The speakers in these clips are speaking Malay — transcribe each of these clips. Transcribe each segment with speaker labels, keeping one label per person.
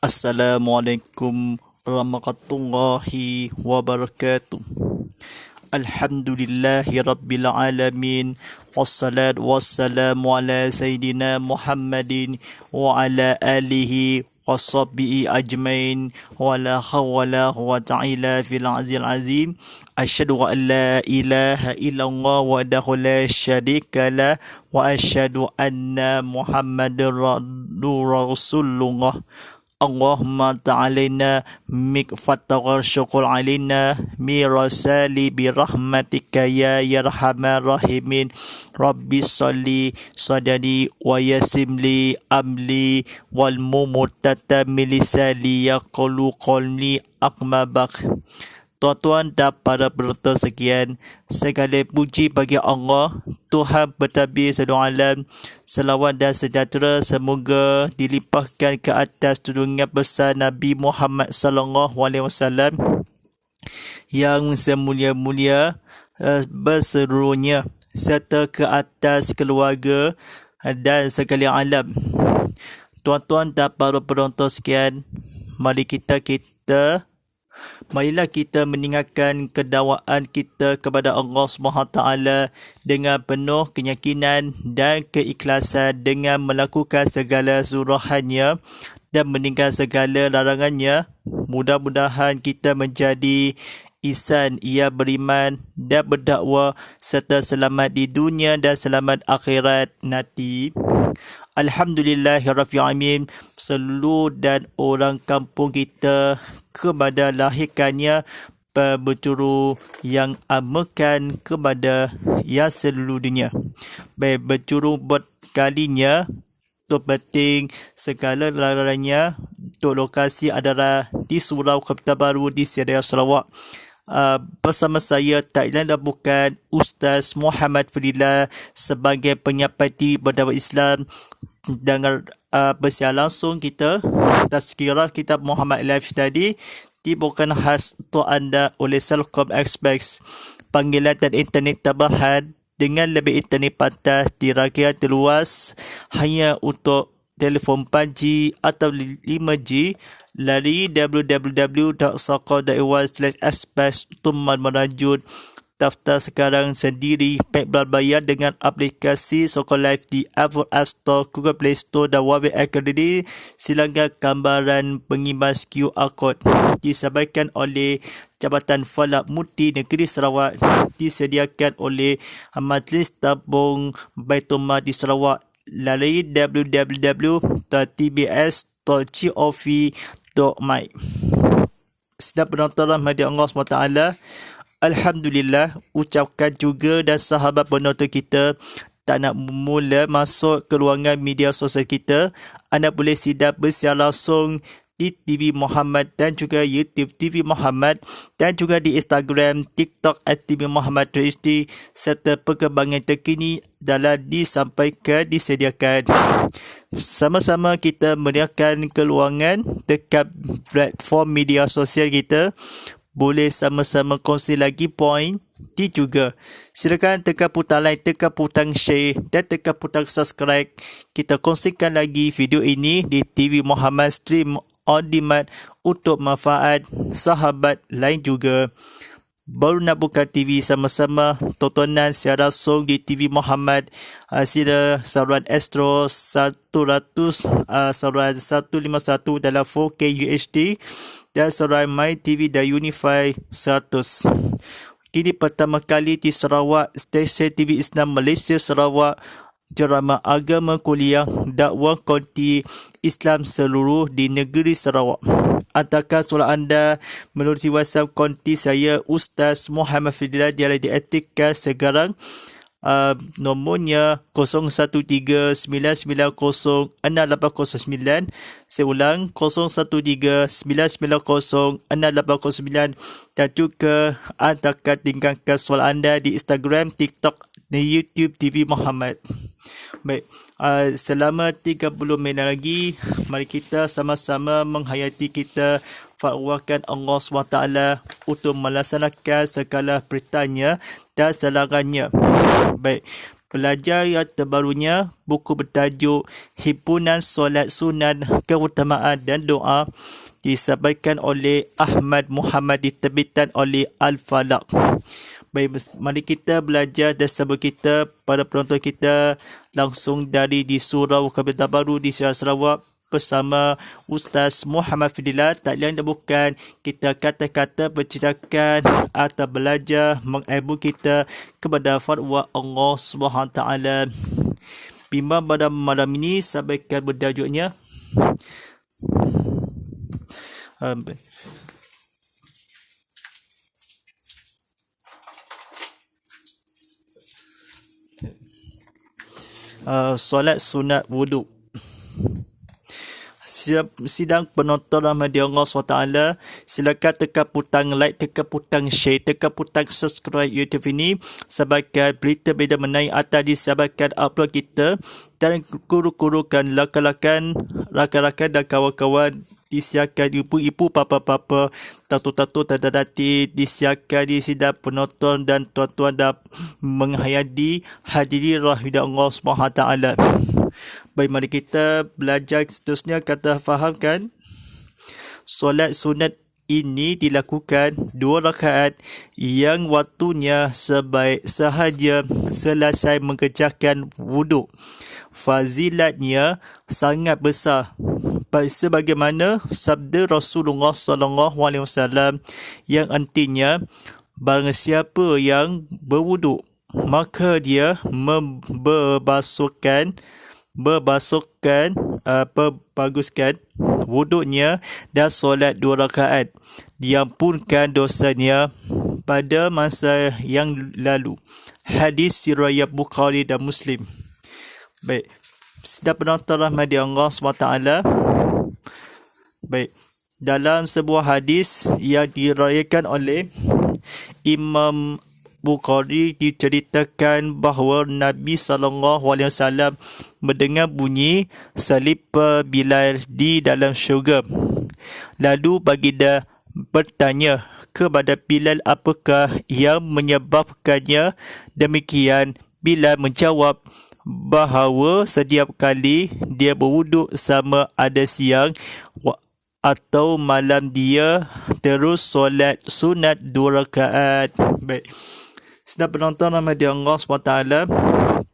Speaker 1: Assalamualaikum warahmatullahi wabarakatuh. Alhamdulillahi rabbil alamin. Wassalatu wassalamu ala sayyidina Muhammadin wa ala alihi wa sahbihi ajmain. Wa la hawla wa ta'ala fil azil azim. Asyhadu an la ilaha illallah wahdahu la syarika lah wa asyhadu anna Muhammadar rasulullah. Allahumma ta'alaina mikfatar syukur alaina mirasali birahmatika ya yarhamar rahimin. Rabbi salli sadari wa yasimli amli wal mumutata milisali yaqulu qalni akmabak. Tuan-tuan dan para penonton sekalian, segala puji bagi Allah, Tuhan Pentadbir seluruh alam. Selawat dan sejahtera semoga dilimpahkan ke atas junjungan besar Nabi Muhammad sallallahu alaihi wasallam yang semulia-mulia berseluruhnya, serta ke atas keluarga dan sekalian alam. Tuan-tuan dan para penonton sekalian, marilah kita meninggalkan kedakwaan kita kepada Allah SWT dengan penuh keyakinan dan keikhlasan, dengan melakukan segala suruhannya dan meninggalkan segala larangannya. Mudah-mudahan kita menjadi insan yang beriman dan berdakwah serta selamat di dunia dan selamat akhirat nanti. Alhamdulillahirabbil alamin. Seluruh dan orang kampung kita kepada lahirkannya bercuru yang amakan kepada yang seluruh dunia. Baik, bercuru buat kalinya untuk penting segala larangannya. Untuk lokasi adalah di Surau Kota Baru di Sedia Sarawak. Bersama saya tak lain dan bukan Ustaz Muhammad Fadillah sebagai penyampai TV berdakwah Islam. Dengan bersiar langsung kita tazkirah kitab Muhammad Life Study dibawakan khas untuk anda oleh Celcom Express, panggilan dan internet terberhad dengan lebih internet pantas di rangkaian terluas hanya untuk telefon 4G atau 5G. Lari www.saqo.my/express untuk merajut daftar sekarang sendiri pack berbayar dengan aplikasi Soko Live di Apple App Store, Google Play Store dan Huawei Academy. Silakan gambaran pengimbas QR Code disampaikan oleh Jabatan Falak Muti Negeri Sarawak, disediakan oleh Majlis Tabung Baitul Mal di Sarawak. Lalui www.tbs.gov.my. Sedang penonton rahmati Allah SWT, Alhamdulillah, ucapkan juga dan sahabat penonton kita tak nak mula masuk ke ruangan media sosial kita, anda boleh sidak bersiar langsung di TV Muhammad dan juga YouTube TV Muhammad dan juga di Instagram, TikTok @TV Muhammad HD, serta perkembangan terkini dalam disampaikan disediakan. Sama-sama kita meriahkan keluangan dekat platform media sosial kita. Boleh sama-sama kongsi lagi poin di juga. Silakan tekan butang like, tekan butang share dan tekan butang subscribe. Kita kongsikan lagi video ini di TV Muhammad Stream on demand untuk manfaat sahabat lain juga. Baru nak buka TV sama-sama tontonan secara langsung di TV Muhammad, sila saluran Astro 100, saluran 151 dalam 4K UHD dan saluran My TV dan Unify 100. Kini pertama kali di Sarawak, stesen TV Islam Malaysia Sarawak, Ceramah Agama Kuliah Dakwah Konti Islam seluruh di negeri Sarawak. Hantarkan soalan anda melalui WhatsApp konti saya Ustaz Muhammad Fadillah di aktifkan sekarang. Nomornya 0139906809. Saya ulang, 0139906809. Dan juga hantarkan tinggalkan soalan anda di Instagram, TikTok dan YouTube TV Muhammad. Baik, selama 30 minit lagi, mari kita sama-sama menghayati kita fakwakan Allah SWT untuk melaksanakan segala perintahnya dan selarangannya. Baik, Belajar yang terbarunya, buku bertajuk Himpunan Solat Sunan Keutamaan dan Doa disampaikan oleh Ahmad Muhammad, diterbitan oleh Al-Falaq. Baik, mari kita belajar dan sambut kita para penonton kita langsung dari di Surau Kabupaten Baru di Sarawak bersama Ustaz Muhammad Fidillah. Tak lain dan bukan kita kata-kata berceritakan atau belajar mengilmu kita kepada fatwa Allah SWT. Bimbang pada malam ini sampaikan bertajuknya solat sunat wuduk. Sidang penonton rahmati Allah SWT, silakan tekan butang like, tekan butang share, tekan butang subscribe YouTube ini sebagai berita-berita menaik atau disampaikan upload kita, dan guru-gurukan rakan-rakan dan kawan-kawan disiarkan, ibu-ibu, papa-papa, tatu-tatu, tata-tati disiarkan di sidang penonton dan tuan-tuan dan menghayati hadiri rahmati Allah SWT. Baik, mari kita belajar seterusnya. Kata fahamkan, solat sunat ini dilakukan 2 rakaat yang waktunya sahaja selesai mengerjakan wuduk. Fazilatnya sangat besar, sebagaimana sabda Rasulullah SAW yang artinya, barang siapa yang berwuduk maka dia perbaguskan wuduknya dan solat 2 rakaat, diampunkan dosanya pada masa yang lalu. Hadis riwayat Bukhari dan Muslim. Baik, sedang penonton rahmati Allah SWT. Baik, dalam sebuah hadis yang diriwayatkan oleh Imam Bukhari diceritakan bahawa Nabi SAW mendengar bunyi selipar Bilal di dalam syurga. Lalu baginda bertanya kepada Bilal apakah yang menyebabkannya demikian. Bilal menjawab bahawa setiap kali dia berwuduk, sama ada siang atau malam, dia terus solat sunat 2 rakaat. Baik, sedang penonton rahmati Allah SWT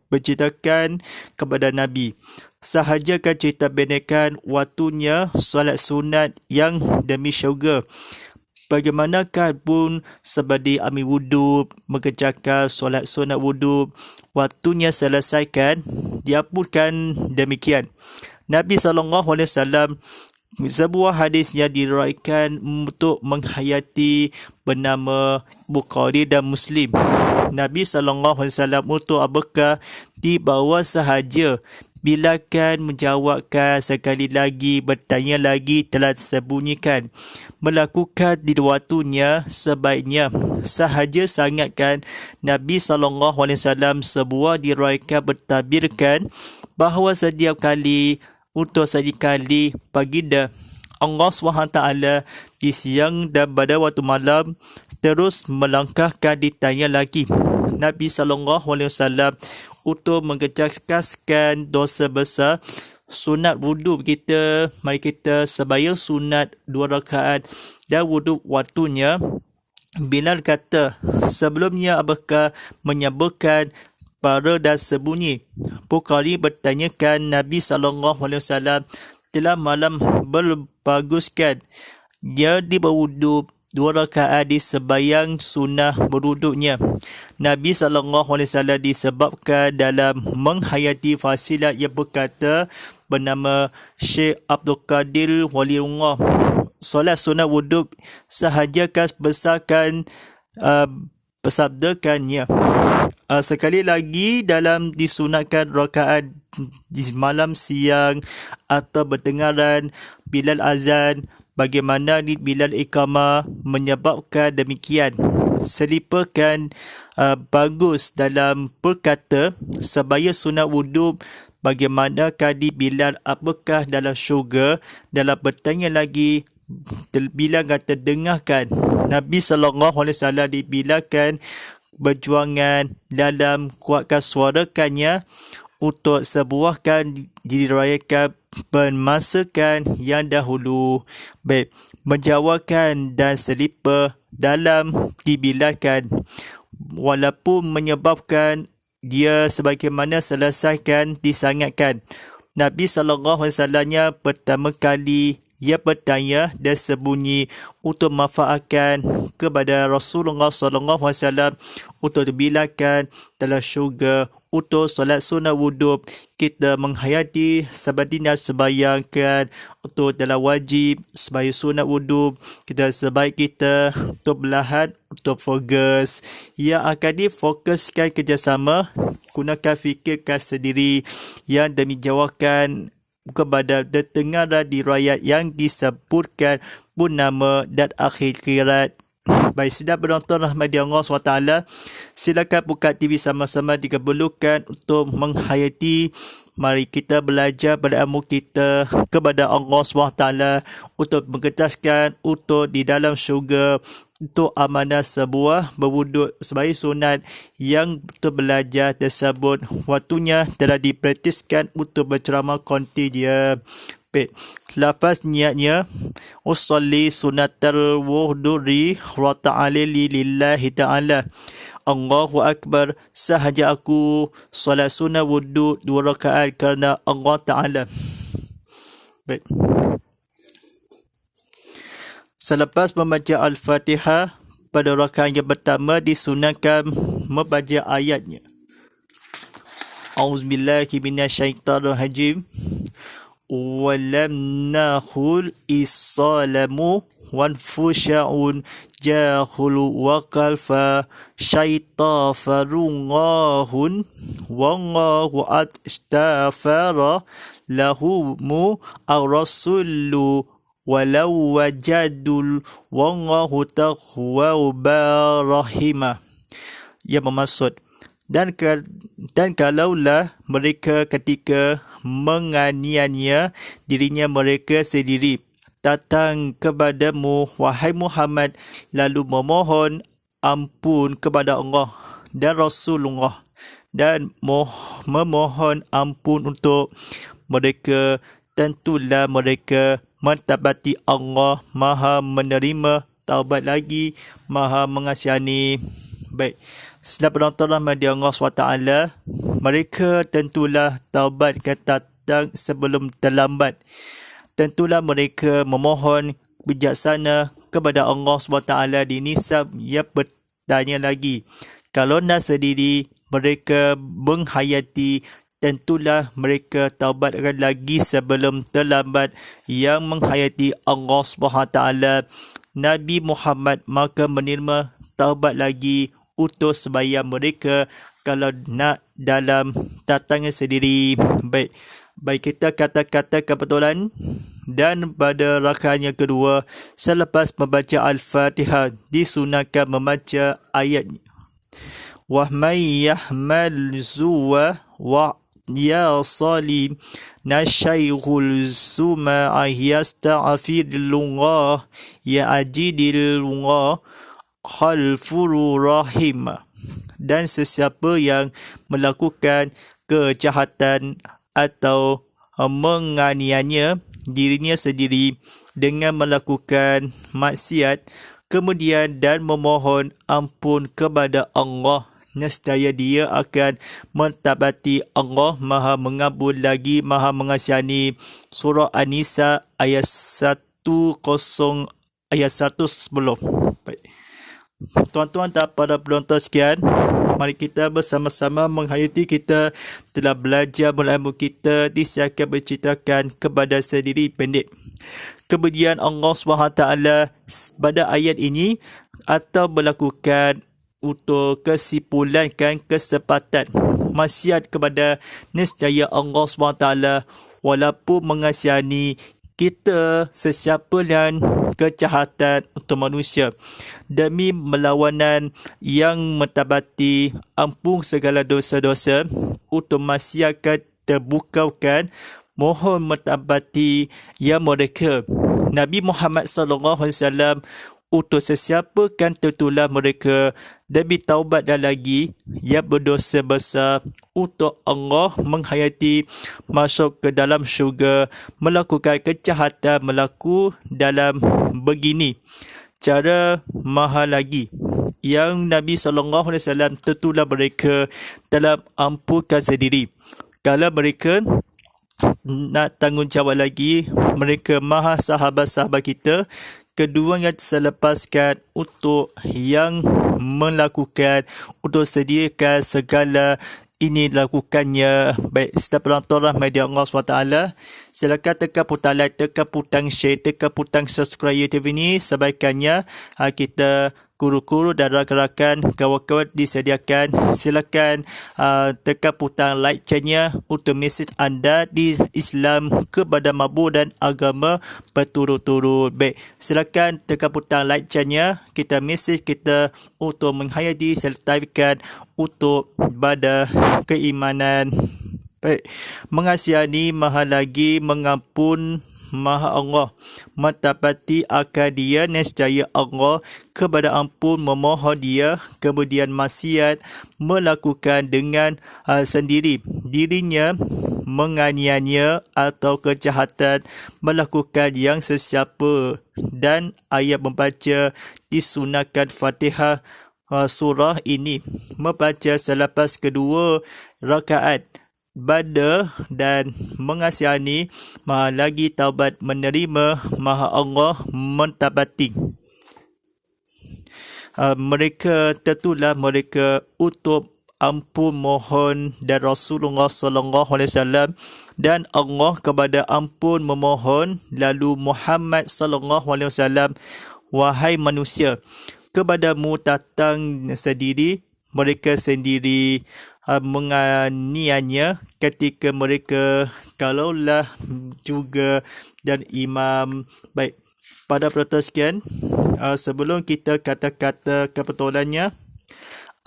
Speaker 1: berceritakan kepada Nabi, sahajakan cerita benarkan waktunya solat sunat yang demi syurga. Bagaimanakah pun seperti ambil wuduk, mengerjakan solat sunat wuduk, waktunya selesaikan, diampunkan demikian. Nabi SAW, sebuah hadis yang diriwayatkan untuk menghayati bernama Bukhari dan Muslim. Nabi SAW untuk apakah di bawah sahaja, bila kan menjawabkan sekali lagi, bertanya lagi, telah sembunyikan. Melakukan di waktunya sebaiknya sahaja sangatkan. Nabi SAW sebuah diriwayatkan bertabirkan bahawa setiap kali, untuk sekali baginda Allah SWT di siang dan pada waktu malam terus melangkahkan, ditanya lagi Nabi SAW untuk mengerjakan dosa besar sunat wuduk kita. Mari kita sembahyang sunat 2 rakaat dan wuduk waktunya. Bilal kata, sebelumnya apakah menyebutkan para dan sembunyi? Bukhari bertanyakan, Nabi SAW telah malam berbaguskan. Dia berwuduk 2 rakaat di sembahyang sunnah berwuduknya. Nabi SAW disebabkan dalam menghayati fasilat yang berkata bernama Syekh Abdul Qadir Waliullah, solat sunat wuduk sahajakan besarkan persabdakannya. Sekali lagi dalam disunatkan rakaat di malam, siang atau berdengaran Bilal azan, bagaimana ni Bilal iqamah menyebabkan demikian. Selipakan bagus dalam berkata sebaya sunat wuduk, bagaimana kadi Bilal apakah dalam syurga. Dalam bertanya lagi, Bilal kata dengarkan. Nabi SAW dibilangkan berjuangan dalam kuatkan suarakannya untuk sebuahkan dirayakan bermasakan yang dahulu. Baik, menjawabkan dan selipar dalam dibilangkan walaupun menyebabkan dia sebagaimana selesaikan disangatkan. Nabi SAW pertama kali ia bertanya dan sembunyi untuk manfaatkan kepada Rasulullah SAW untuk dibilangkan dalam syurga untuk solat sunnah wudhu. Kita menghayati sebadina sembahyangkan untuk dalam wajib sembahyang sunat wudhu. Kita sebaik kita untuk belahan untuk fokus yang akan difokuskan kerjasama, gunakan fikirkan sendiri yang demi jawabkan kepada dengaran di riwayat yang disebutkan pun nama dan akhirat. Baik, sedang penonton rahmati Allah SWT, silakan buka TV sama-sama dikabulkan untuk menghayati. Mari kita belajar berilmu kita kepada Allah SWT untuk mengetaskan untuk di dalam syurga untuk amanah sebuah berwuduk sebagai sunat yang betul belajar tersebut waktunya telah dipraktiskan untuk berceramah konti dia. Lafaz niatnya usolli sunatal wuhduri wa ta'ala lillahi ta'ala. Allahu Akbar, sahaja aku solat sunnah wudhu 2 rakaat kerana Allah Ta'ala. Baik. Selepas membaca Al-Fatihah, pada rakaat yang pertama disunahkan membaca ayatnya. A'udzubillahi minasyaitonirrajim. Walam nahul isalamu wanfusya'un jahulu wakalfa syaitafarungahun wallahu astafara lahumu ar-rasulu walau wajadul wallahu tawwabur-rahimah. Yang bermaksud dan kalaulah mereka ketika menganiaya dirinya mereka sendiri datang kepadamu wahai Muhammad lalu memohon ampun kepada Allah dan Rasulullah dan memohon ampun untuk mereka, tentulah mereka mentabati Allah Maha menerima taubat lagi Maha mengasihani. Baik, sedang penonton rahmati Allah SWT, mereka tentulah taubat datang sebelum terlambat. Tentulah mereka memohon bijaksana kepada Allah SWT di nisab. Ia bertanya lagi, kalau nak sendiri mereka menghayati, tentulah mereka taubat lagi sebelum terlambat. Yang menghayati Allah SWT Nabi Muhammad maka menerima taubat lagi untuk sembahyang mereka kalau nak dalam datangan sendiri. Baik, kita kata-kata kebetulan. Dan pada rakaat yang kedua selepas membaca Al-Fatihah disunahkan membaca ayatnya. Wa may yahmal zuwa wa ya salim nasyaihul suma yasta'firullah ya ajidillah khalfur rahim. Dan sesiapa yang melakukan kejahatan atau menganiaya dirinya sendiri dengan melakukan maksiat kemudian dan memohon ampun kepada Allah, nescaya dia akan mentabati Allah Maha mengampun lagi Maha mengasihani. Surah An-Nisa ayat 110. Baik. Tuan-tuan dan para penonton sekalian, mari kita bersama-sama menghayati kita telah belajar berilmu kita disiapkan berceritakan kepada sendiri pendek. Kemudian Allah SWT pada ayat ini atau melakukan untuk kesimpulankan kesempatan maksiat kepada nescaya Allah SWT walaupun mengasihani kita sesiapa dan kejahatan untuk manusia demi melawanan yang mentabati ampun segala dosa-dosa untuk masyarakat terbukakan mohon mentabati yang mereka. Nabi Muhammad SAW untuk sesiapa kan tertulah mereka demi taubat dan lagi yang berdosa besar untuk Allah menghayati masuk ke dalam syurga melakukan kejahatan melaku dalam begini cara mahal lagi yang Nabi SAW tertulah mereka dalam ampunkan sendiri. Kalau mereka nak tanggungjawab lagi, mereka maha sahabat-sahabat kita, keduanya selepaskan untuk yang melakukan, untuk sediakan segala ini lakukannya. Baik, setiap penonton rahmat Allah SWT, silakan tekan butang like, tekan butang share, tekan butang subscribe YouTube ini. Sebaikannya kita guru-guru dan rakan-rakan kawan-kawan disediakan. Silakan tekan butang like channel untuk mesej anda di Islam kepada mabuk dan agama berturut-turut. Baik, silakan tekan butang like channel kita, mesej kita untuk menghayati sertakan untuk pada keimanan. Baik, mengasihani maha lagi mengampun maha Allah, mentapati akan dia nescaya Allah kepada ampun memohon dia, kemudian maksiat melakukan dengan sendiri dirinya, menganiaya atau kejahatan melakukan yang sesiapa, dan ayat membaca disunahkan Fatihah surah ini membaca selepas kedua rakaat pada dan mengasihani maha lagi taubat menerima maha Allah mentapati mereka tertulah mereka untuk ampun mohon dan Rasulullah SAW dan Allah kepada ampun memohon, lalu Muhammad SAW, wahai manusia, kepadamu datang sendiri mereka sendiri menganiaya ketika mereka kalaulah juga dan imam. Baik, pada perhatian sebelum kita kata-kata kebetulannya,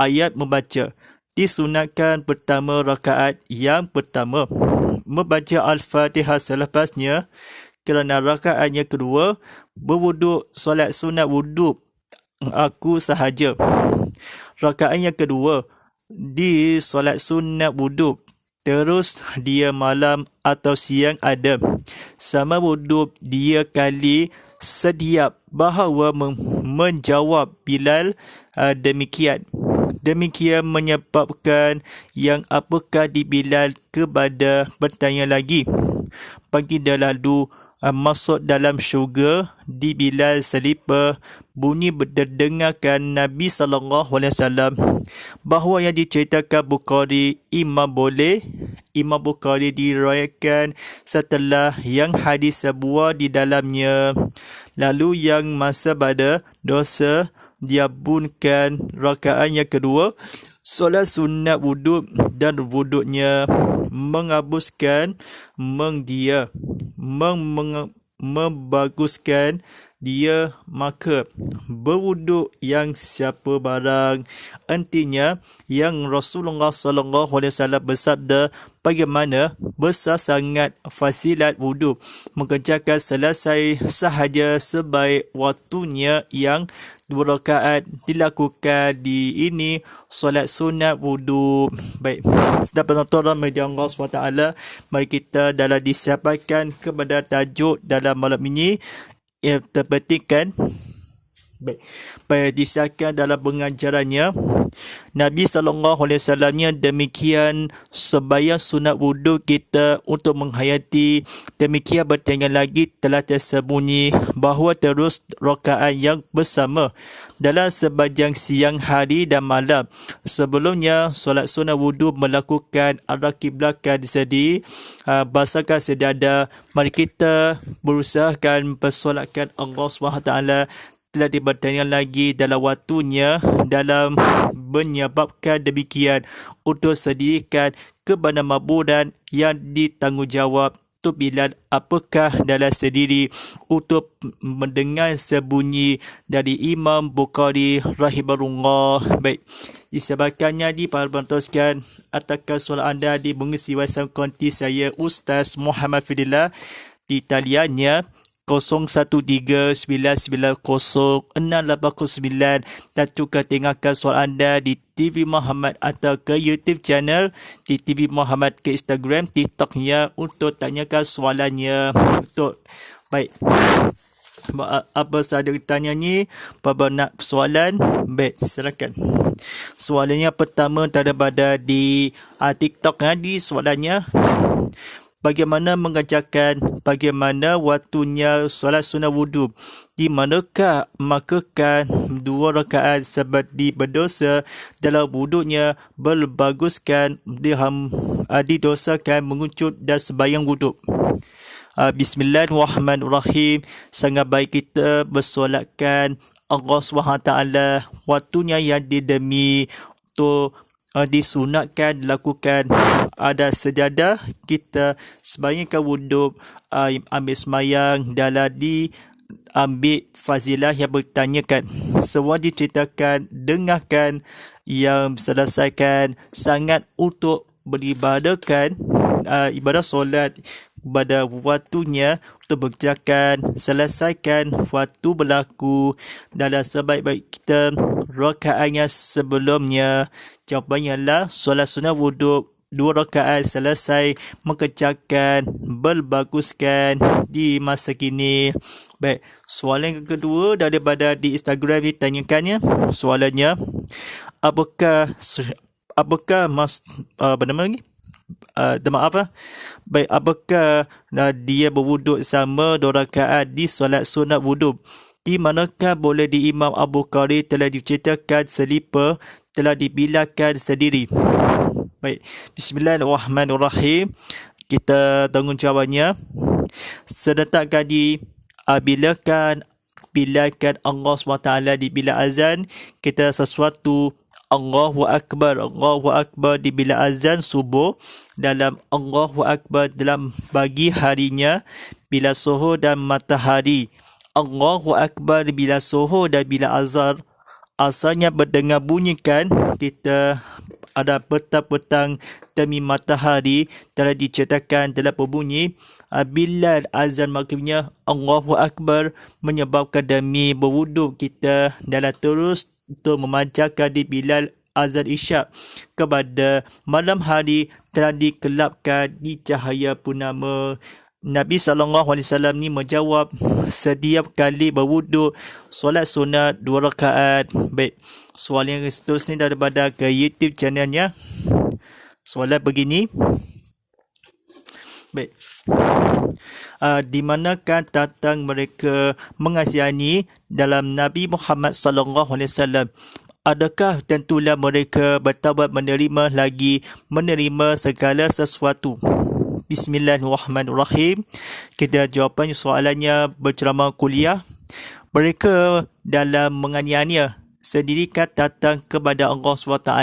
Speaker 1: ayat membaca disunatkan pertama rakaat yang pertama membaca Al-Fatihah selepasnya, kerana rakaat yang kedua berwuduk solat sunat wuduk aku sahaja. Rakaat yang kedua di solat sunat wuduk, terus dia malam atau siang ada, sama wuduk dia kali setiap bahawa menjawab Bilal demikian. Demikian menyebabkan yang apakah di Bilal kepada bertanya lagi. Baginda lalu masuk dalam syurga di Bilal selipar bunyi berdengarkan Nabi SAW bahawa yang diceritakan Bukhari Imam Bukhari diriwayatkan setelah yang hadis sebuah di dalamnya. Lalu yang masa pada dosa diabunkan rakaat yang kedua solat sunat wuduk dan wuduknya menghabiskan membaguskan dia, maka berwuduk yang siapa barang. Intinya yang Rasulullah SAW bersabda bagaimana besar sangat fasilat wuduk, mengerjakan selesai sahaja sebaik waktunya yang 2 rakaat dilakukan di ini solat sunat wuduk. Baik, sedang penonton media Allah SWT, mari kita dalam disiapkan kepada tajuk dalam malam ini yang terpentingkan. Baik, disiapkan dalam pengajarannya Nabi SAW demikian sembahyang sunat wuduk kita untuk menghayati. Demikian bertanya lagi telah tersembunyi bahawa terus rakaat yang bersama dalam sepanjang siang hari dan malam. Sebelumnya solat sunat wuduk melakukan arah kiblatkan sendiri, basahkan sedada. Mari kita berusahakan persolatkan Allah SWT telah dibertanya lagi dalam waktunya dalam menyebabkan demikian untuk sediakan kepada mabudan yang ditanggungjawab tu Bilal apakah dalam sendiri untuk mendengar sebunyi dari Imam Bukhari rahimahullah. Baik, disebabkannya di para penonton atakan soalan anda di mengisi WhatsApp konti saya Ustaz Muhammad Fidillah di taliannya 0139906809 dan juga tinggalkan soalan anda di TV Muhammad atau ke YouTube channel di TV Muhammad ke Instagram, TikToknya untuk tanyakan soalannya. Baik. Apa sahaja tanya ni, apa nak soalan? Baik, silakan. Soalannya pertama daripada di TikTok di soalannya, bagaimana mengajarkan bagaimana waktunya solat sunnah wudhu? Di manakah makakan 2 rakaat seperti berdosa dalam wuduknya berbaguskan didosakan menguncut dan sembahyang wuduk? Bismillahirrahmanirrahim. Sangat baik kita bersolatkan Allah SWT waktunya yang didemi untuk disunatkan dilakukan ada sejadah, kita sembahyangkan wuduk, ambil sembahyang dalam diambil fazilah yang bertanyakan. Semua diceritakan, dengarkan yang selesaikan sangat untuk beribadahkan ibadah solat pada waktunya untuk berjakan, selesaikan waktu berlaku dalam sebaik-baik kita rakaatnya sebelumnya. Jawapannya adalah solat sunnah wuduk 2 rakaat selesai mengerjakan, berbaguskan di masa kini. Baik, soalan yang kedua daripada di Instagram ditanyakannya, soalannya, apakah Baik, apakah dia berwuduk sama 2 rakaat di solat sunat wuduk? Di manakah boleh di Imam Abu Qari telah diceritakan selipar telah dibilangkan sendiri? Baik, bismillahirrahmanirrahim. Kita tunggu jawabannya. Serentak kali bilangkan Allah SWT di bila azan, kita sesuatu Allahu Akbar di bila azan subuh, dalam Allahu Akbar dalam pagi harinya bila zuhur dan matahari, Allahu Akbar bila zuhur dan bila azhar. Asalnya berdengar bunyikan, kita ada petang-petang demi matahari telah diceritakan dalam berbunyi bila azan maghribnya Allahu Akbar, menyebabkan demi berwuduk kita dalam terus untuk memanjangkan di bilal azan isyak kepada malam hari telah dikelapkan di cahaya purnama. Nabi SAW ni menjawab, setiap kali berwuduk solat sunat 2 rakaat. Baik, soalan yang seterusnya daripada ke YouTube channelnya. Soalan begini. Baik. Di manakah tentang mereka mengasihani dalam Nabi Muhammad SAW? Adakah tentulah mereka bertaubat menerima segala sesuatu? Bismillahirrahmanirrahim. Kita jawapan soalannya berceramah kuliah. Mereka dalam menganiaya sendiri datang kepada Allah SWT,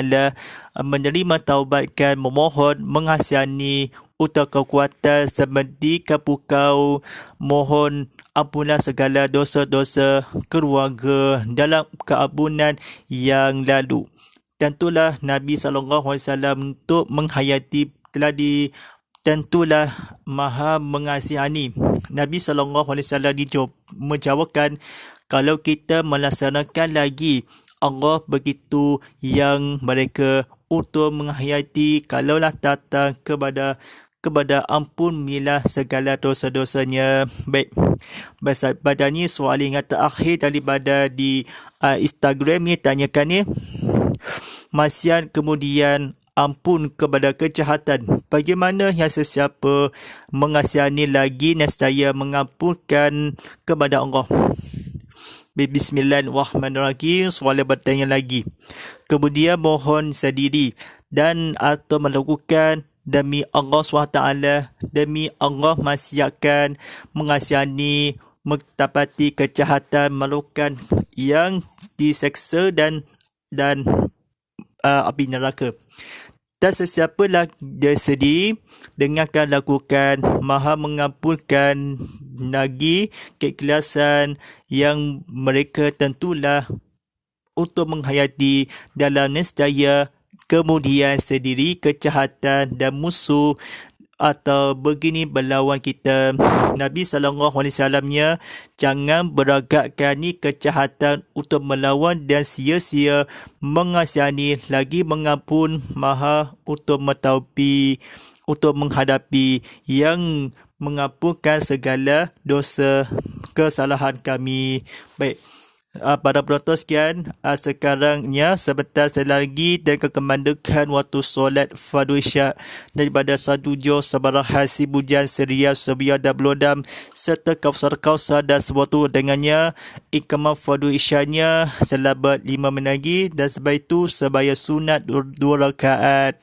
Speaker 1: menerima taubatkan, memohon, menghasani untuk kekuatan seperti kepukau, mohon ampunlah segala dosa-dosa keluarga dalam keampunan yang lalu. Tentulah Nabi SAW untuk menghayati tentulah maha mengasihani. Nabi SAW menjawabkan, kalau kita melaksanakan lagi, Allah begitu yang mereka untuk menghayati, kalaulah datang kepada ampun milah segala dosa-dosanya. Baik, pada ni soalan yang terakhir daripada di Instagram ni tanyakan ni, Masian kemudian ampun kepada kejahatan. Bagaimana yang sesiapa mengasihani lagi nescaya mengampunkan kepada Allah? Bismillahirrahmanirrahim. Soalan bertanya lagi. Kemudian mohon sendiri dan atau melakukan demi Allah SWT, demi Allah maksiatkan, mengasihani, mendapati kejahatan, melakukan yang diseksa dan api neraka. Dan sesiapalah dia sendiri dengarkan, lakukan, maha mengampunkan lagi keikhlasan yang mereka tentulah untuk menghayati dalam nescaya kemudian sendiri kejahatan dan musuh atau begini berlawan kita. Nabi SAW-nya jangan beragakkan ni kejahatan untuk melawan dan sia-sia mengasihani lagi mengampun maha untuk mentaubi untuk menghadapi yang mengampunkan segala dosa kesalahan kami. Baik. Para penonton sekian, sekarangnya sebentar lagi dan kemandakan waktu solat fardu isyak daripada satu juz sabarah hasib hujan seria sebiar dan belodam serta kausar dan sebuah dengannya iqamah fardu isyaknya selabat 5 minit lagi dan sebab itu sebaya sunat 2 rakaat.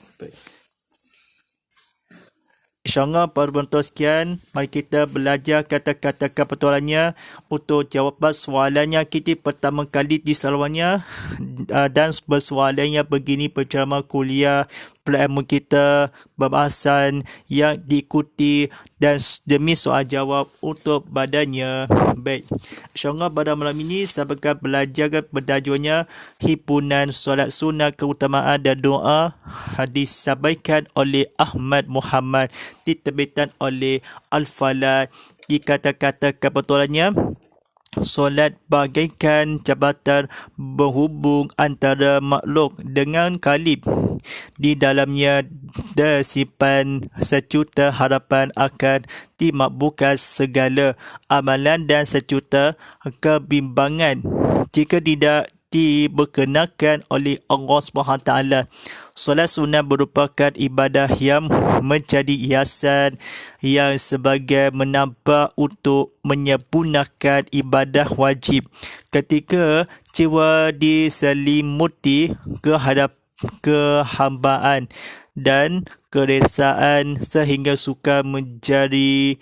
Speaker 1: InsyaAllah para penonton sekian, mari kita belajar kata-kata kapitalannya untuk jawapan soalannya kita pertama kali di salurannya dan bersoalannya begini penceramah kuliah ilmu kita pembahasan yang diikuti dan demi soal jawab untuk badannya. Baik, insyaAllah pada malam ini saya akan belajar bertajuknya himpunan solat sunat keutamaan dan doa disampaikan oleh Ahmad Muhammad diterbitan oleh Al-Falad. Di kata-kata kebetulannya, solat bagaikan jabatan berhubung antara makhluk dengan Khalib. Di dalamnya tersimpan sejuta harapan akan dimakbulkan segala amalan dan sejuta kebimbangan jika tidak diberkenakan oleh Allah SWT. Solat sunat merupakan ibadah yang menjadi hiasan yang sebagai menambah untuk menyempurnakan ibadah wajib. Ketika jiwa diselimuti kehambaan dan keresaan sehingga suka menjadi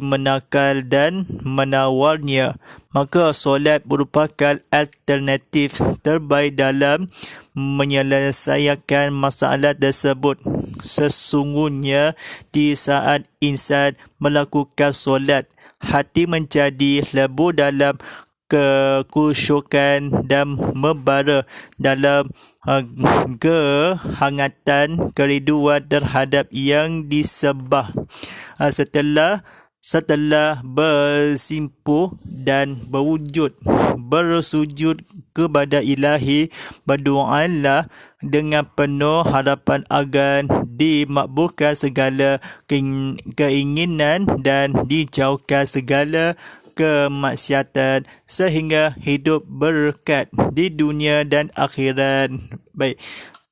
Speaker 1: menakal dan menawarnya, maka solat merupakan alternatif terbaik dalam menyelesaikan masalah tersebut. Sesungguhnya di saat insan melakukan solat, hati menjadi lebur dalam kekusyukan dan membara dalam kehangatan kerinduan terhadap yang disembah. Setelah bersimpuh dan bersujud kepada Ilahi, berdoalah dengan penuh harapan agar dimakbulkan segala keinginan dan dijauhkan segala kemaksiatan sehingga hidup berkat di dunia dan akhirat. Baik,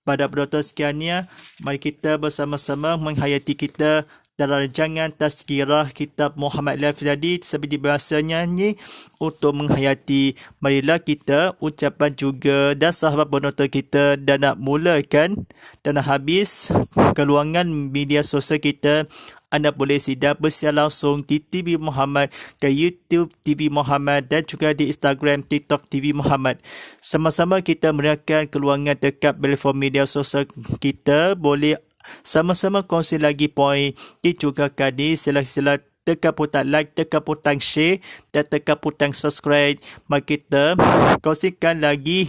Speaker 1: pada penonton sekiannya, mari kita bersama-sama menghayati kita rancangan tazkirah kitab Muhammad Life tadi seperti biasanya ni untuk menghayati. Marilah kita ucapan juga dan sahabat penonton kita dan nak mulakan dan nak habis keluangan media sosial kita. Anda boleh sidang bersiar langsung di TV Muhammad, ke YouTube TV Muhammad dan juga di Instagram TikTok TV Muhammad. Sama-sama kita meriakan keluangan dekat platform media sosial kita. Boleh sama-sama kongsi lagi poin dijugakan di sila-sila tekan butang like, tekan butang share dan tekan butang subscribe. Mari kita kongsikan lagi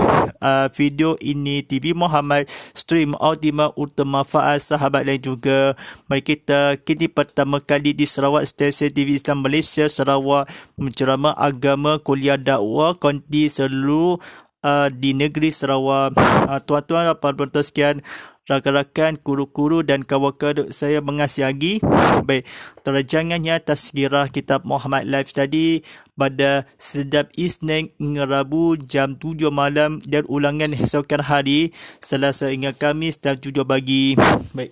Speaker 1: video ini TV Muhammad stream ultimate untuk manfaat sahabat lain juga. Mari kita kini pertama kali di Sarawak, stesen TV Islam Malaysia Sarawak menceramah agama, kuliah dakwah konti seluruh di negeri Sarawak. Tuan-tuan dan puan-puan sekian, rakan-rakan, guru-guru dan kawan-kawan saya mengasihi. Baik, terjangannya tazkirah kitab Muhammad Live tadi pada setiap Isnin hingga Rabu jam 7 malam dan ulangan esokan hari Selasa hingga Khamis jam 7 pagi. Baik,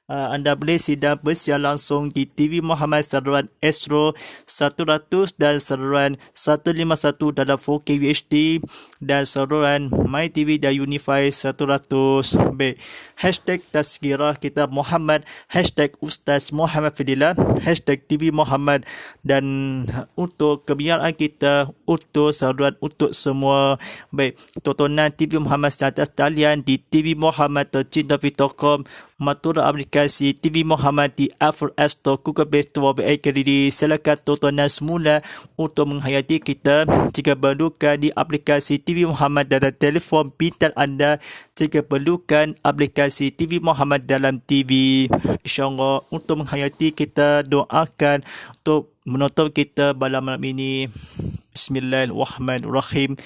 Speaker 1: anda boleh sidang bersiar langsung di TV Muhammad saluran Astro 100 dan saluran 151 dalam 4K UHD dan saluran My TV dan Unify 100. Baik, hashtag tazkirah kitab Muhammad, hashtag Ustaz Muhammad Fadilah, hashtag TV Muhammad, dan untuk kebiaraan kita, untuk saluran untuk semua. Baik, tontonan TV Muhammad secara talian di TV Muhammad tercinta.com, Matura Amerika aplikasi TV Muhammad di Apple App Store, Google Play Store, BlackBerry. Silakan tontonan semula untuk menghayati kita. Jika perlukan di aplikasi TV Muhammad dalam telefon pintar anda, jika perlukan aplikasi TV Muhammad dalam TV. InsyaAllah untuk menghayati kita, doakan untuk menonton kita pada malam ini. Bismillahirrahmanirrahim.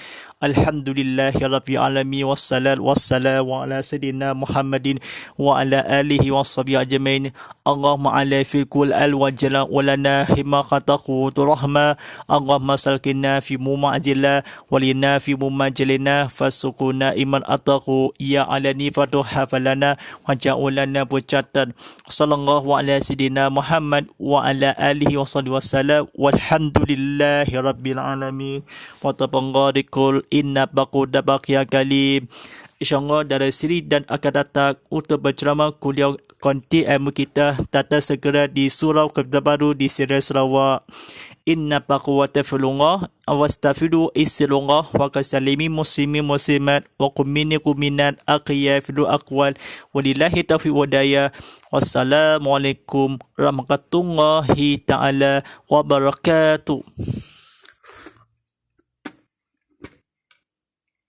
Speaker 1: Alhamdulillahirabbil alamin wassalamu ala sayyidina Muhammadin wa ala alihi washabihi ajmain. Allahumma ala fil kul al wajla walana hima qataqu rahma. Allahumma salkina fi mumajila walina fi mumajilina fasukuna iman ataqu ya alani fatuha falana wa ja'alana bucatan. Sallallahu ala sayyidina Muhammad wa ala alihi washabihi wasallam. Walhamdulillahi rabbil alamin. Wa tabangarikul inna baquda baqiya kalim. InsyaAllah dari sini dan akan datang untuk berceramah kuliah konti ilmu kita tata segera di Surau Kota Baru di Seri Sarawak. Inna baqwata filullah awastafidu isilullah wa kasalimi muslimin muslimat wa kumini kuminat aqiyya filu aqwal walillahi taufiq wadaya. Wassalamualaikum warahmatullahi ta'ala wabarakatuh.